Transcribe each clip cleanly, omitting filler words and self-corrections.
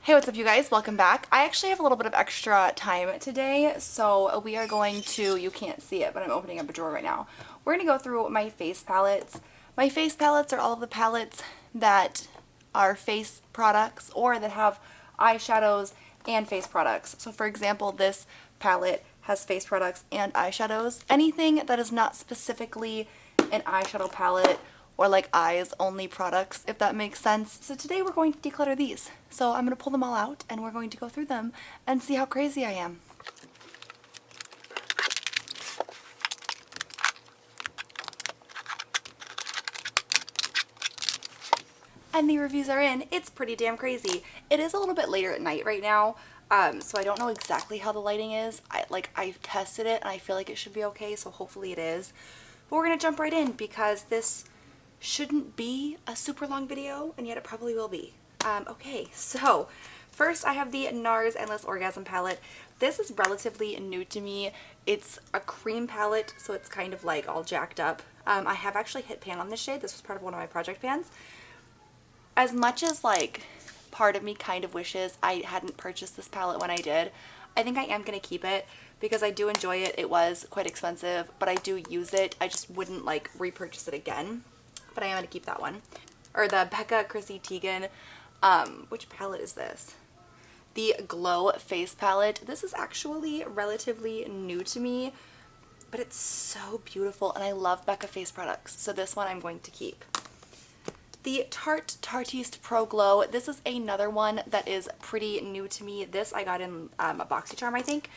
Hey, what's up you guys? Welcome back. I actually have a little bit of extra time today, so we are going to, you can't see it, but I'm opening up a drawer right now. We're going to go through my face palettes. My face palettes are all of the palettes that are face products or that have eyeshadows and face products. So for example, this palette has face products and eyeshadows. Anything that is not specifically an eyeshadow palette or like eyes only products, if that makes sense. So today we're going to declutter these. So I'm going to pull them all out and we're going to go through them and see how crazy I am. And the reviews are in. It's pretty damn crazy. It is a little bit later at night right now, so I don't know exactly how the lighting is. I tested it and I feel like it should be okay, so hopefully it is. But we're going to jump right in because this shouldn't be a super long video, and yet it probably will be. Okay, so first I have the NARS Endless Orgasm palette. This is relatively new to me. It's a cream palette, so it's kind of like all jacked up. I have actually hit pan on this shade. This was part of one of my project pans. As much as like part of me kind of wishes I hadn't purchased this palette when I did, I think I am going to keep it because I do enjoy it. It was quite expensive, but I do use it. I just wouldn't like repurchase it again. But I am going to keep that one. Or the Becca Chrissy Teigen, which palette is this? The Glow Face Palette. This is actually relatively new to me, but it's so beautiful and I love Becca face products. So this one I'm going to keep. The Tarte Tartiste Pro Glow. This is another one that is pretty new to me. This I got in a BoxyCharm, I think.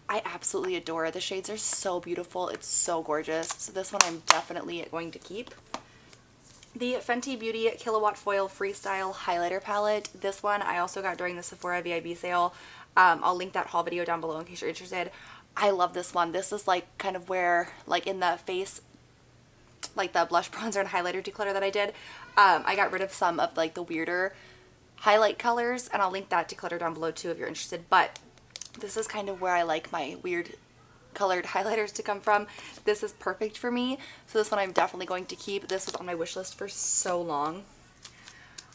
I absolutely adore it. The shades are so beautiful. It's so gorgeous. So this one I'm definitely going to keep. The Fenty Beauty Kilowatt Foil Freestyle Highlighter Palette. This one I also got during the Sephora VIB sale. I'll link that haul video down below in case you're interested. I love this one. This is like kind of where, like in the face, like the blush, bronzer, and highlighter declutter that I did, I got rid of some of like the weirder highlight colors, and I'll link that declutter down below too if you're interested. But this is kind of where I like my weird colored highlighters to come from. This is perfect for me, so this one I'm definitely going to keep. This was on my wish list for so long.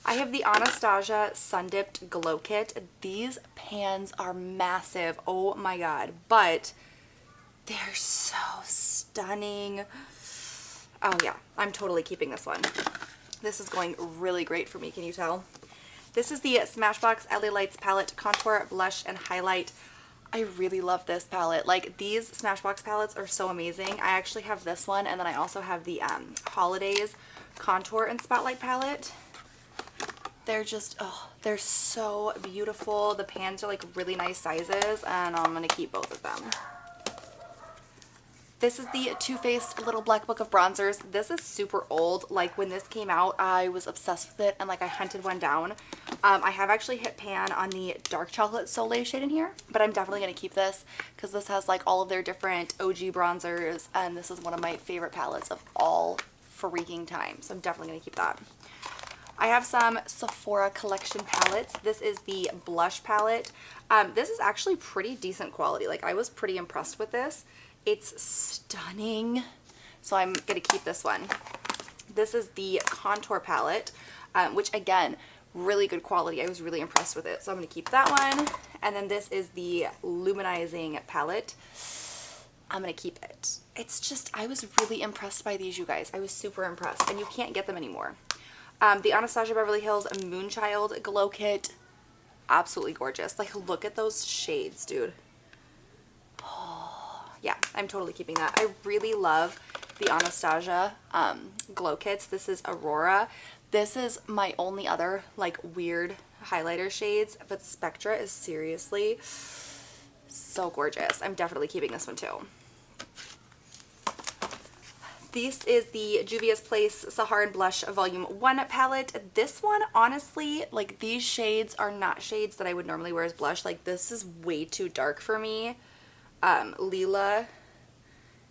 I have the Anastasia Sun Dipped Glow Kit. These pans are massive, oh my god, but they're so stunning. Oh yeah, I'm totally keeping this one. This is going really great for me, can you tell? This is the Smashbox LA Lights Palette Contour, Blush, and Highlight. I really love this palette. Like, these Smashbox palettes are so amazing. I actually have this one, and then I also have the Holidays Contour and Spotlight palette. They're just, oh, they're so beautiful. The pans are like really nice sizes, and I'm going to keep both of them. This is the Too Faced Little Black Book of Bronzers. This is super old. Like, when this came out, I was obsessed with it, and like I hunted one down. I have actually hit pan on the Dark Chocolate Soleil shade in here, but I'm definitely going to keep this because this has like all of their different OG bronzers, and this is one of my favorite palettes of all freaking time, so I'm definitely going to keep that. I have some Sephora collection palettes. This is the blush palette. This is actually pretty decent quality. Like, I was pretty impressed with this. It's stunning, so I'm going to keep this one. This is the contour palette, which again, really good quality. I was really impressed with it, so I'm going to keep that one. And then this is the luminizing palette. I'm going to keep it. It's just, I was really impressed by these, you guys. I was super impressed, and you can't get them anymore. The Anastasia Beverly Hills Moonchild Glow Kit. Absolutely gorgeous. Like, look at those shades, dude. Yeah, I'm totally keeping that. I really love the Anastasia glow kits. This is Aurora. This is my only other like weird highlighter shades, but Spectra is seriously so gorgeous. I'm definitely keeping this one too. This is the Juvia's Place Saharan Blush Volume 1 palette. This one, honestly, like, these shades are not shades that I would normally wear as blush. Like, this is way too dark for me. Lila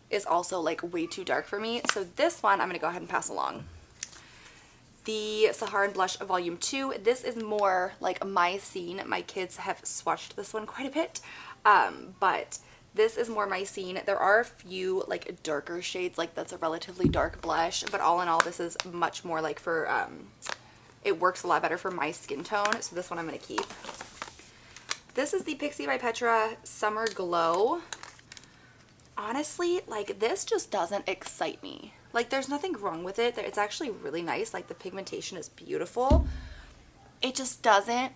is also like way too dark for me, so this one I'm going to go ahead and pass along. The Saharan Blush Volume 2, this is more like my scene. My kids have swatched this one quite a bit, but this is more my scene. There are a few like darker shades, like that's a relatively dark blush, but all in all this is much more like for, it works a lot better for my skin tone, so this one I'm going to keep. This is the Pixie by Petra Summer Glow. Honestly, like, this just doesn't excite me. Like, there's nothing wrong with it. It's actually really nice. Like, the pigmentation is beautiful. It just doesn't,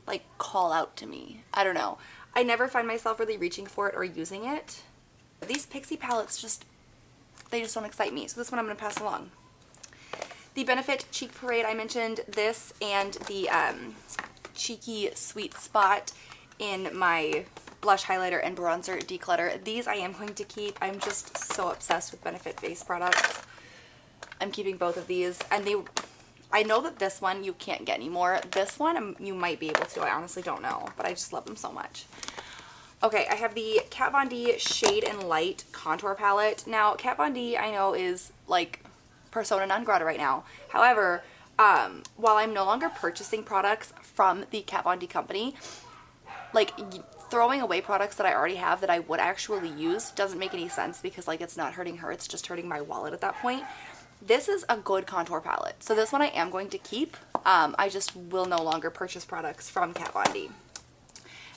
like, call out to me. I don't know. I never find myself really reaching for it or using it. These Pixie palettes just, they just don't excite me. So this one I'm going to pass along. The Benefit Cheek Parade, I mentioned this and the Cheeky Sweet Spot in my blush highlighter and bronzer declutter. These I am going to keep. I'm just so obsessed with Benefit face products. I'm keeping both of these, and I know that this one you can't get anymore. This one you might be able to. I honestly don't know, but I just love them so much. Okay, I have the Kat Von D Shade and Light Contour Palette. Now, Kat Von D I know is like persona non grata right now. However, while I'm no longer purchasing products from the Kat Von D company, like, throwing away products that I already have that I would actually use doesn't make any sense because, like, it's not hurting her, it's just hurting my wallet at that point. This is a good contour palette, so this one I am going to keep. I just will no longer purchase products from Kat Von D.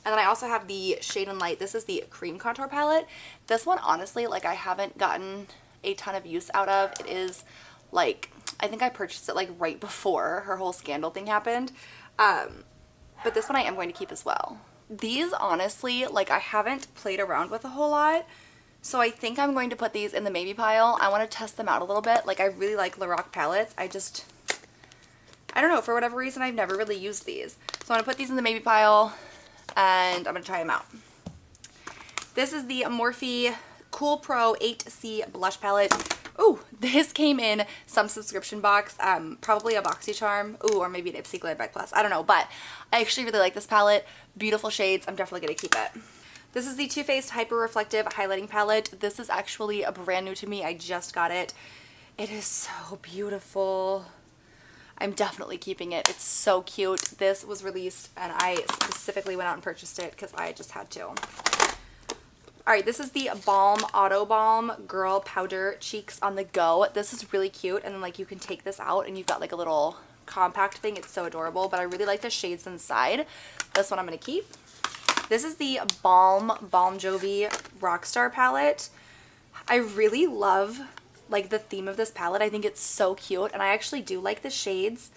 And then I also have the Shade and Light. This is the cream contour palette. This one, honestly, like, I haven't gotten a ton of use out of. It is, like, I think I purchased it, like, right before her whole scandal thing happened. But this one I am going to keep as well. These, honestly, like, I haven't played around with a whole lot, so I think I'm going to put these in the maybe pile. I want to test them out a little bit. Like, I really like Lorac palettes. I don't know, for whatever reason, I've never really used these. So I'm going to put these in the maybe pile, and I'm going to try them out. This is the Morphe Cool Pro 8C Blush Palette. Ooh, this came in some subscription box, probably a BoxyCharm, ooh, or maybe an Ipsy Glam Bag Plus, I don't know, but I actually really like this palette. Beautiful shades, I'm definitely going to keep it. This is the Too Faced Hyper Reflective Highlighting Palette. This is actually a brand new to me, I just got it. It is so beautiful. I'm definitely keeping it. It's so cute. This was released and I specifically went out and purchased it because I just had to. Alright, this is the Balm Auto Balm Girl Powder Cheeks on the Go. This is really cute, and then, like, you can take this out and you've got, like, a little compact thing. It's so adorable, but I really like the shades inside. This one I'm going to keep. This is the Balm Jovi Rockstar palette. I really love, like, the theme of this palette. I think it's so cute, and I actually do like the shades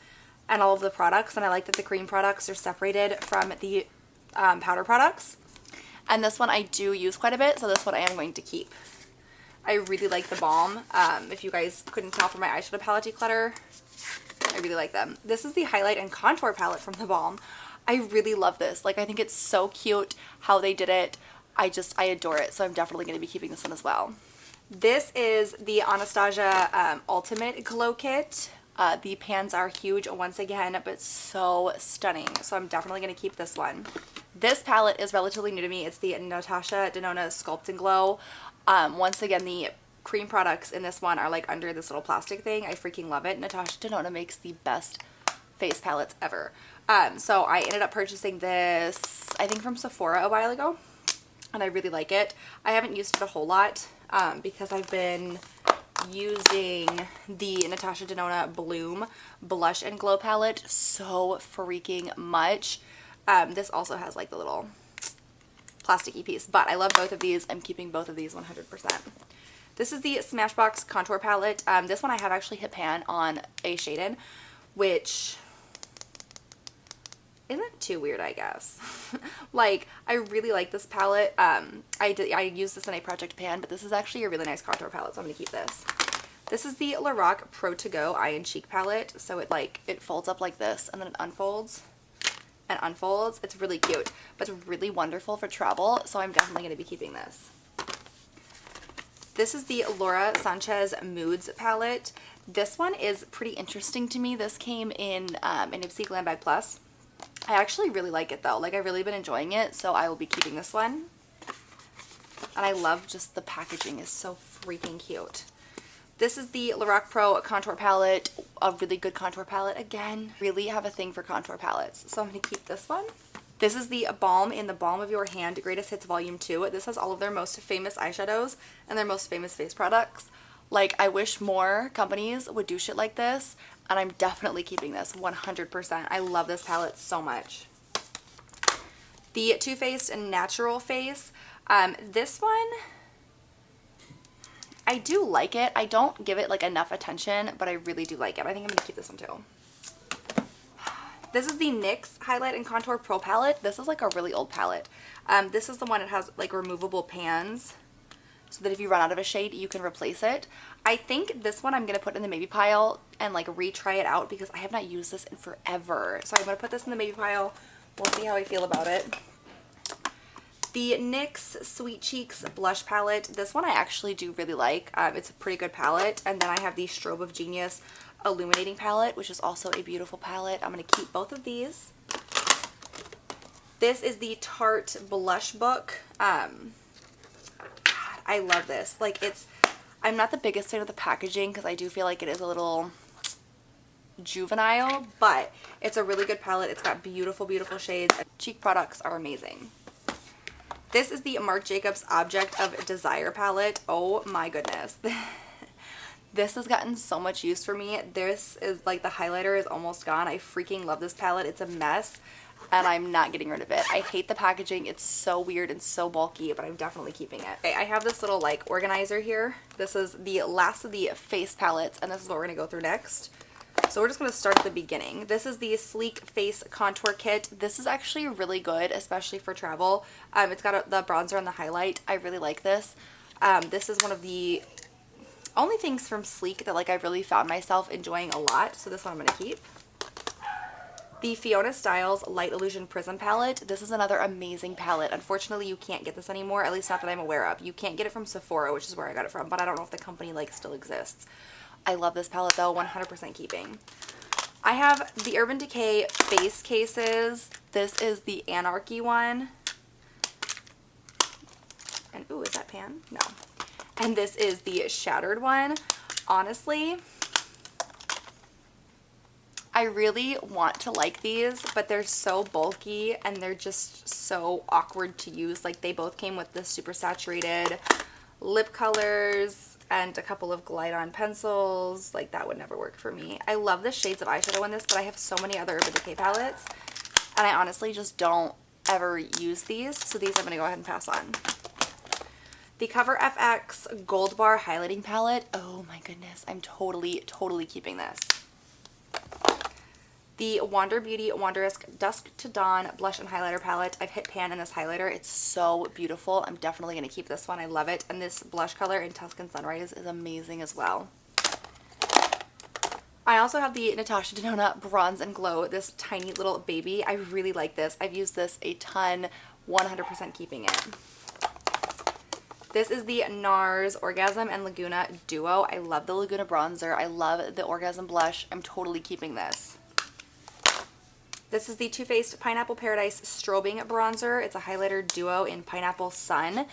and all of the products, and I like that the cream products are separated from the powder products. And this one I do use quite a bit, so this one I am going to keep. I really like the Balm. If you guys couldn't tell from my eyeshadow palette declutter, I really like them. This is the Highlight and Contour palette from the Balm. I really love this. Like, I think it's so cute how they did it. I adore it, so I'm definitely going to be keeping this one as well. This is the Anastasia Ultimate Glow Kit. The pans are huge once again, but so stunning, so I'm definitely going to keep this one. This palette is relatively new to me. It's the Natasha Denona Sculpt and Glow. Once again, the cream products in this one are, like, under this little plastic thing. I freaking love it. Natasha Denona makes the best face palettes ever. So I ended up purchasing this, I think, from Sephora a while ago, and I really like it. I haven't used it a whole lot because I've been using the Natasha Denona Bloom Blush and Glow palette so freaking much. This also has, like, the little plasticky piece, but I love both of these. I'm keeping both of these 100%. This is the Smashbox Contour Palette. This one I have actually hit pan on a shade in, which isn't too weird, I guess. Like, I really like this palette. I used this in a project pan, but this is actually a really nice contour palette, so I'm going to keep this. This is the Lorac Pro To Go Eye and Cheek palette. So it folds up like this, and then it unfolds and unfolds. It's really cute, but it's really wonderful for travel, so I'm definitely going to be keeping this. This is the Laura Sanchez Moods palette. This one is pretty interesting to me. This came in an Ipsy Glam Bag Plus. I actually really like it, though. Like, I've really been enjoying it, so I will be keeping this one. And I love just the packaging is so freaking cute. This is the Lorac Pro Contour Palette, a really good contour palette again. Really have a thing for contour palettes, so I'm going to keep this one. This is the Balm in the Balm of Your Hand Greatest Hits Volume 2. This has all of their most famous eyeshadows and their most famous face products. Like, I wish more companies would do shit like this, and I'm definitely keeping this 100%. I love this palette so much. The Too Faced Natural Face. This one, I do like it. I don't give it like enough attention, but I really do like it. I think I'm going to keep this one too. This is the NYX Highlight and Contour Pro Palette. This is like a really old palette. This is the one that has like removable pans, so that if you run out of a shade, you can replace it. I think this one I'm going to put in the maybe pile and like retry it out because I have not used this in forever. So I'm going to put this in the maybe pile. We'll see how I feel about it. The NYX Sweet Cheeks Blush Palette. This one I actually do really like. It's a pretty good palette. And then I have the Strobe of Genius Illuminating Palette, which is also a beautiful palette. I'm going to keep both of these. This is the Tarte Blush Book. God, I love this. Like, I'm not the biggest fan of the packaging because I do feel like it is a little juvenile, but it's a really good palette. It's got beautiful, beautiful shades. Cheek products are amazing. This is the Marc Jacobs Object of Desire palette. Oh my goodness. This has gotten so much use for me. This is like the highlighter is almost gone. I freaking love this palette. It's a mess and I'm not getting rid of it. I hate the packaging. It's so weird and so bulky, but I'm definitely keeping it. Okay, I have this little like organizer here. This is the last of the face palettes and this is what we're gonna go through next. So we're just going to start at the beginning. This is the Sleek Face Contour Kit. This is actually really good, especially for travel. It's got the bronzer and the highlight. I really like this. This is one of the only things from Sleek that like I really found myself enjoying a lot. So this one I'm going to keep. The Fiona Styles Light Illusion Prism Palette. This is another amazing palette. Unfortunately, you can't get this anymore, at least not that I'm aware of. You can't get it from Sephora, which is where I got it from, but I don't know if the company like still exists. I love this palette though, 100% keeping. I have the Urban Decay face cases. This is the Anarchy one. And ooh, is that pan? No. And this is the Shattered one. Honestly, I really want to like these, but they're so bulky and they're just so awkward to use. Like they both came with the super saturated lip colors and a couple of glide on pencils. Like that would never work for me. I love the shades of eyeshadow in this, but I have so many other Urban Decay palettes and I honestly just don't ever use these. So these I'm going to go ahead and pass on. The Cover FX Gold Bar Highlighting Palette. Oh my goodness. I'm totally keeping this. The Wander Beauty Wanderisk Dusk to Dawn Blush and Highlighter Palette. I've hit pan in this highlighter. It's so beautiful. I'm definitely going to keep this one. I love it. And this blush color in Tuscan Sunrise is amazing as well. I also have the Natasha Denona Bronze and Glow, this tiny little baby. I really like this. I've used this a ton, 100% keeping it. This is the NARS Orgasm and Laguna Duo. I love the Laguna bronzer. I love the Orgasm blush. I'm totally keeping this. This is the Too Faced Pineapple Paradise Strobing Bronzer. It's a highlighter duo in Pineapple Sun.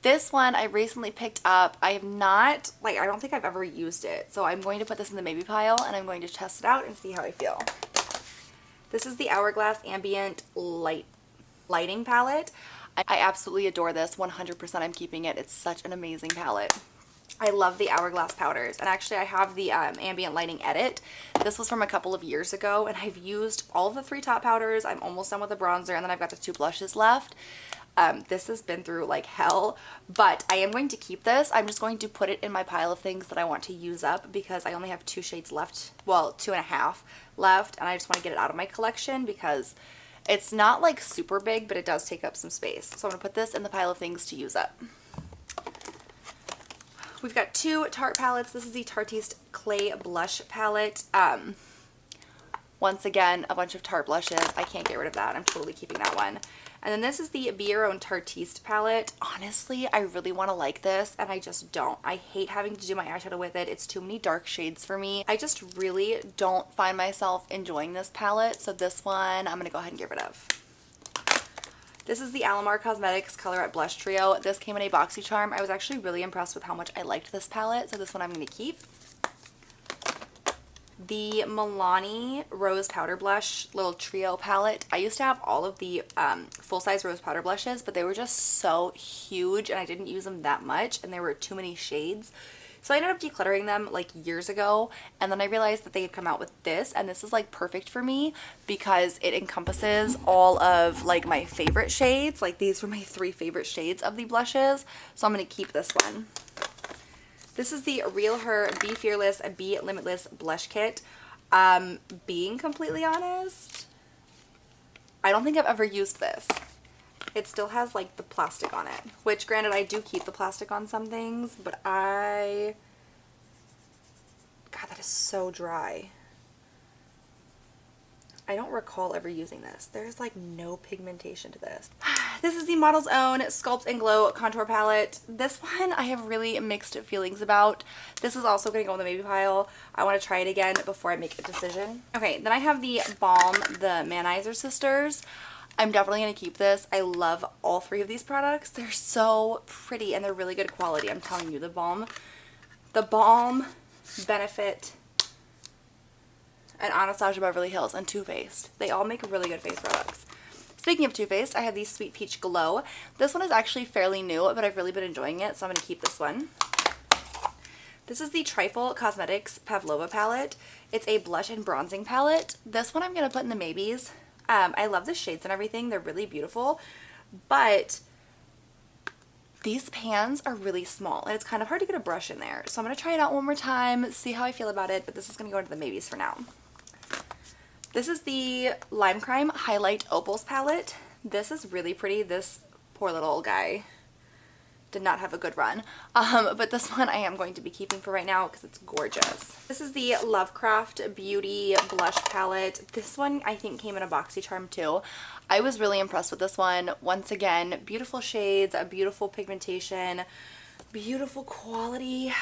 This one I recently picked up. I have not, like, I don't think I've ever used it. So I'm going to put this in the maybe pile and I'm going to test it out and see how I feel. This is the Hourglass Ambient Lighting Palette. I absolutely adore this. 100% I'm keeping it. It's such an amazing palette. I love the Hourglass powders, and actually I have the Ambient Lighting Edit. This was from a couple of years ago, and I've used all of the 3 top powders. I'm almost done with the bronzer, and then I've got the 2 blushes left. This has been through like hell, but I am going to keep this. I'm just going to put it in my pile of things that I want to use up because I only have 2 shades left, well, 2.5 left, and I just want to get it out of my collection because it's not like super big, but it does take up some space. So I'm going to put this in the pile of things to use up. We've got 2 Tarte palettes. This is the Tarteist Clay Blush Palette. Once again, a bunch of Tarte blushes. I can't get rid of that. I'm totally keeping that one. And then this is the Be Your Own Tarteist palette. Honestly, I really want to like this, and I just don't. I hate having to do my eyeshadow with it. It's too many dark shades for me. I just really don't find myself enjoying this palette, so this one I'm going to go ahead and get rid of. This is the Alamar Cosmetics Colorette Blush Trio. This came in a BoxyCharm. I was actually really impressed with how much I liked this palette, so this one I'm going to keep. The Milani Rose Powder Blush little trio palette. I used to have all of the full-size rose powder blushes, but they were just so huge and I didn't use them that much and there were too many shades. So I ended up decluttering them like years ago, and then I realized that they had come out with this, and this is like perfect for me because it encompasses all of like my favorite shades. Like these were my 3 favorite shades of the blushes, so I'm gonna keep this one. This is the Real Her Be Fearless, Be Limitless Blush Kit. Being completely honest, I don't think I've ever used this. It still has like the plastic on it, which granted I do keep the plastic on some things, but God, that is so dry. I don't recall ever using this. There's like no pigmentation to this. This is the Model's Own Sculpt and Glow Contour Palette. This one I have really mixed feelings about. This is also going to go in the maybe pile. I want to try it again before I make a decision. Okay, then I have the Balm, the Manizer Sisters. I'm definitely going to keep this. I love all 3 of these products. They're so pretty and they're really good quality. I'm telling you, the Balm, Benefit, and Anastasia Beverly Hills, and Too Faced. They all make really good face products. Speaking of Too Faced, I have the Sweet Peach Glow. This one is actually fairly new, but I've really been enjoying it, so I'm going to keep this one. This is the Trifle Cosmetics Pavlova palette. It's a blush and bronzing palette. This one I'm going to put in the maybes. I love the shades and everything. They're really beautiful, but these pans are really small, and it's kind of hard to get a brush in there. So I'm going to try it out one more time, see how I feel about it, but this is going to go into the maybes for now. This is the Lime Crime Highlight Opals palette. This is really pretty. This poor little guy did not have a good run. But this one I am going to be keeping for right now because it's gorgeous. This is the Lovecraft Beauty Blush Palette. This one I think came in a BoxyCharm too. I was really impressed with this one. Once again, beautiful shades, a beautiful pigmentation, beautiful quality.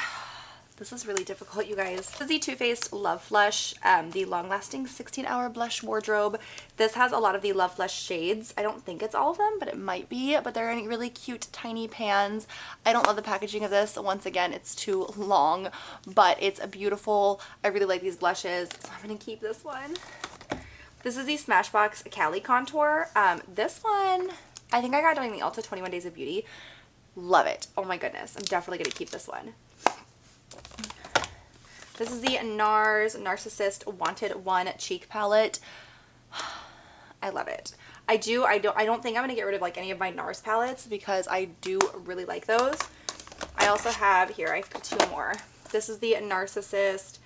This is really difficult, you guys. This is the Too Faced Love Flush, the long-lasting 16-hour blush wardrobe. This has a lot of the Love Flush shades. I don't think it's all of them, but it might be. But they're in really cute, tiny pans. I don't love the packaging of this. Once again, it's too long, but it's a beautiful. I really like these blushes, so I'm going to keep this one. This is the Smashbox Cali Contour. This one, I think I got during the Ulta 21 Days of Beauty. Love it. Oh my goodness. I'm definitely going to keep this one. This is the NARS Narcissist Wanted One Cheek Palette. I love it. I don't think I'm going to get rid of like any of my NARS palettes because I do really like those. I also have, here, I have 2 more. This is the Narcissist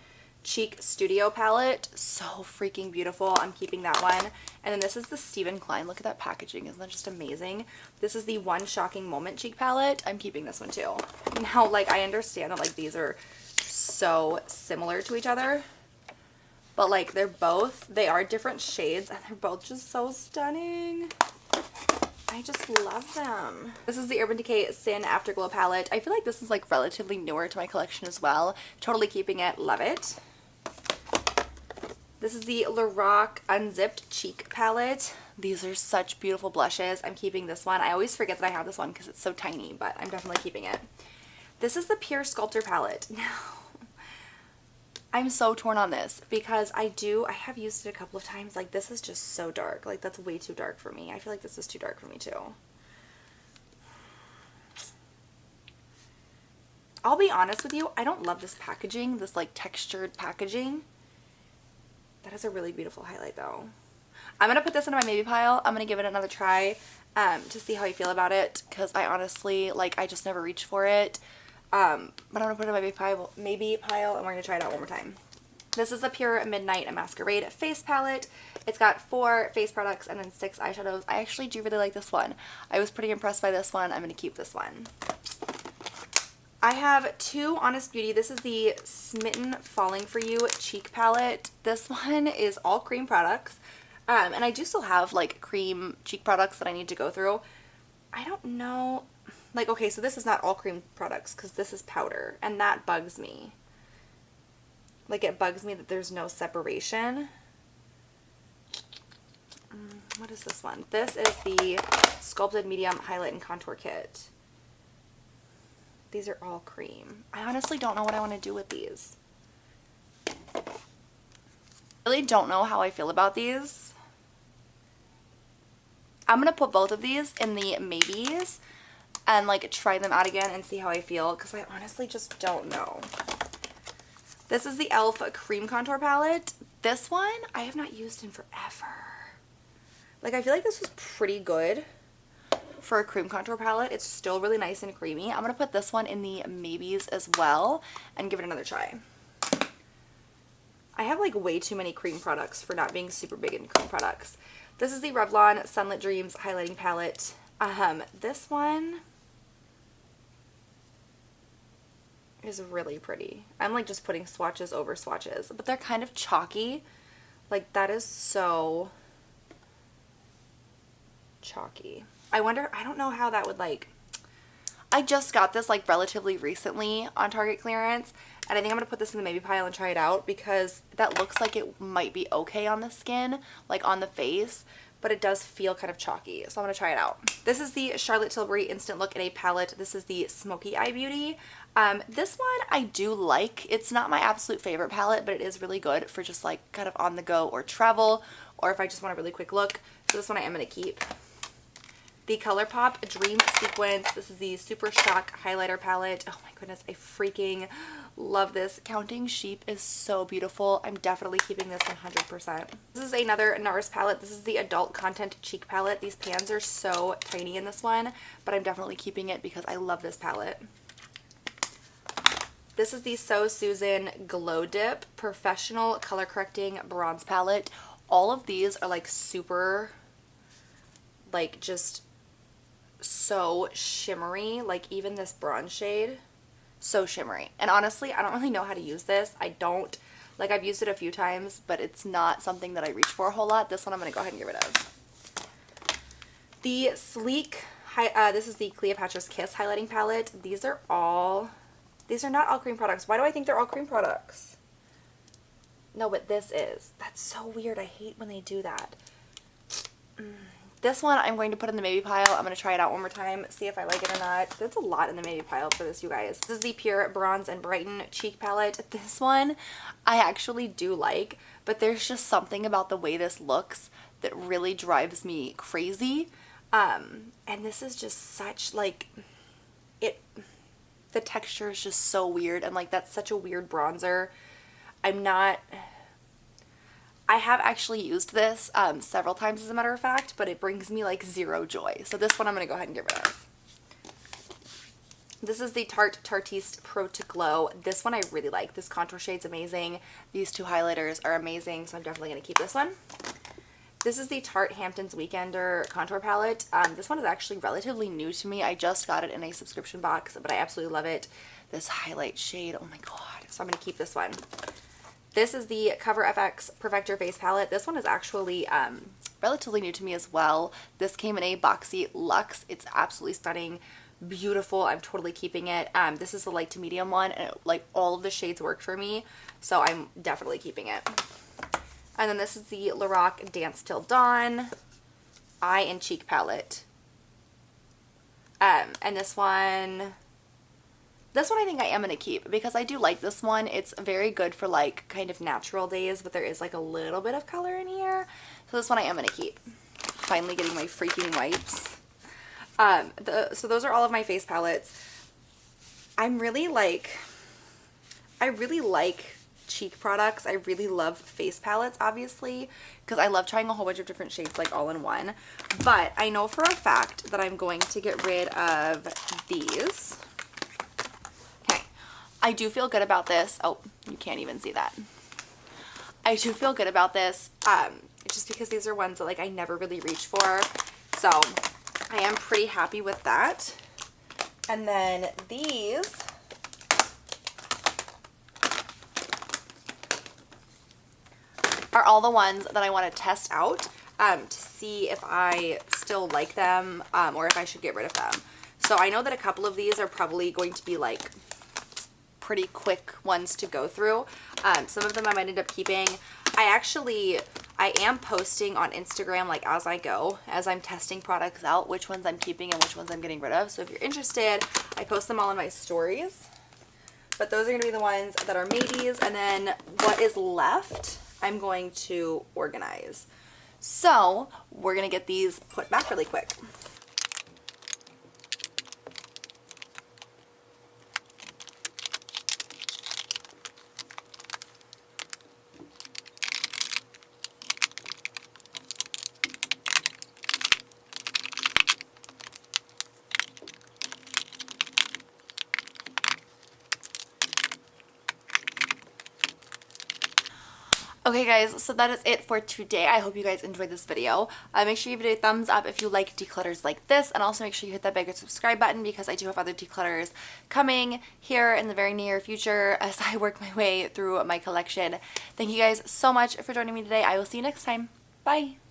Cheek Studio Palette. So freaking beautiful. I'm keeping that one. And then this is the Stephen Klein. Look at that packaging. Isn't that just amazing? This is the One Shocking Moment Cheek Palette. I'm keeping this one too. Now, like, I understand that like these are so similar to each other, but like they are different shades and they're both just so stunning. I just love them. This is the Urban Decay Sin Afterglow palette. I feel like this is like relatively newer to my collection as well. Totally keeping it. Love it. This is the Lorac Unzipped Cheek palette. These are such beautiful blushes. I'm keeping this one. I always forget that I have this one because it's so tiny, but I'm definitely keeping it. This is the Pure Sculptor palette. Now, I'm so torn on this because I have used it a couple of times. Like, this is just so dark. Like, that's way too dark for me. I feel like this is too dark for me too. I'll be honest with you, I don't love this packaging, this like textured packaging. That is a really beautiful highlight though. I'm going to put this into my maybe pile. I'm going to give it another try to see how I feel about it because I honestly, like, I just never reach for it. But I'm going to put it in my maybe pile and we're going to try it out one more time. This is the Pure Midnight Masquerade face palette. It's got 4 face products and then 6 eyeshadows. I actually do really like this one. I was pretty impressed by this one. I'm going to keep this one. I have 2 Honest Beauty. This is the Smitten Falling For You cheek palette. This one is all cream products. And I do still have like cream cheek products that I need to go through. I don't know. Like, okay, so this is not all cream products because this is powder, and that bugs me. Like, it bugs me that there's no separation. What is this one? This is the Sculpted Medium Highlight and Contour Kit. These are all cream. I honestly don't know what I want to do with these. I really don't know how I feel about these. I'm going to put both of these in the maybes. and like try them out again and see how I feel, because I honestly just don't know. This is the e.l.f. Cream Contour Palette. This one I have not used in forever. Like, I feel like this was pretty good for a cream contour palette. It's still really nice and creamy. I'm going to put this one in the maybes as well and give it another try. I have like way too many cream products for not being super big in cream products. This is the Revlon Sunlit Dreams Highlighting Palette. This one is really pretty. I'm like just putting swatches over swatches, but they're kind of chalky. Like, that is so chalky. I wonder, I don't know how that would like, I just got this like relatively recently on Target clearance, and I think I'm gonna put this in the maybe pile and try it out, because that looks like it might be okay on the skin, like on the face, but it does feel kind of chalky, so I'm gonna try it out. This is the Charlotte Tilbury Instant Look in a palette. This is the Smoky Eye Beauty. This one I do like. It's not my absolute favorite palette, but it is really good for just like kind of on the go or travel, or if I just want a really quick look. So this one I am gonna keep. The ColourPop Dream Sequence. This is the Super Shock Highlighter Palette. Oh my goodness, I freaking love this. Counting Sheep is so beautiful. I'm definitely keeping this 100%. This is another NARS palette. This is the Adult Content Cheek Palette. These pans are so tiny in this one, but I'm definitely keeping it because I love this palette. This is the So Susan Glow Dip Professional Color Correcting Bronze Palette. All of these are like super, like just so shimmery. Like even this bronze shade, so shimmery. And honestly, I don't really know how to use this. I don't, like, I've used it a few times, but it's not something that I reach for a whole lot. This one I'm going to go ahead and get rid of. The Sleek, this is the Cleopatra's Kiss Highlighting Palette. These are not all cream products. Why do I think they're all cream products? No, but this is. That's so weird. I hate when they do that. This one I'm going to put in the maybe pile. I'm going to try it out one more time, see if I like it or not. That's a lot in the maybe pile for this, you guys. This is the Pure Bronze and Brighten Cheek Palette. This one I actually do like, but there's just something about the way this looks that really drives me crazy. And this is just such like, the texture is just so weird, and like that's such a weird bronzer. I have actually used this several times as a matter of fact, but it brings me like zero joy. So this one I'm going to go ahead and get rid of. This is the Tarte Tartiste Pro to Glow. This one I really like. This contour shade's amazing. These two highlighters are amazing, so I'm definitely going to keep this one. This is the Tarte Hamptons Weekender Contour Palette. This one is actually relatively new to me. I just got it in a subscription box, but I absolutely love it. This highlight shade, oh my god. So I'm going to keep this one. This is the Cover FX Perfector Face Palette. This one is actually relatively new to me as well. This came in a boxy luxe. It's absolutely stunning, beautiful. I'm totally keeping it. This is the light to medium one, and like all of the shades work for me, so I'm definitely keeping it. And then this is the Lorac Dance Till Dawn Eye and Cheek Palette. And this one I think I am going to keep because I do like this one. It's very good for like kind of natural days, but there is like a little bit of color in here. So this one I am going to keep. Finally getting my freaking wipes. So those are all of my face palettes. I really like cheek products. I really love face palettes, obviously, because I love trying a whole bunch of different shades like all in one. But I know for a fact that I'm going to get rid of these. Okay. I do feel good about this. Oh, you can't even see that. I do feel good about this, just because these are ones that like I never really reach for. So I am pretty happy with that. And then these are all the ones that I want to test out to see if I still like them or if I should get rid of them. So I know that a couple of these are probably going to be like pretty quick ones to go through. Some of them I might end up keeping. I am posting on Instagram like as I go, as I'm testing products out, which ones I'm keeping and which ones I'm getting rid of. So if you're interested, I post them all in my stories. But those are going to be the ones that are maybes, and then what is left I'm going to organize. So we're going to get these put back really quick. Okay guys, so that is it for today. I hope you guys enjoyed this video. Make sure you give it a thumbs up if you like declutters like this, and also make sure you hit that bigger subscribe button because I do have other declutters coming here in the very near future as I work my way through my collection. Thank you guys so much for joining me today. I will see you next time. Bye!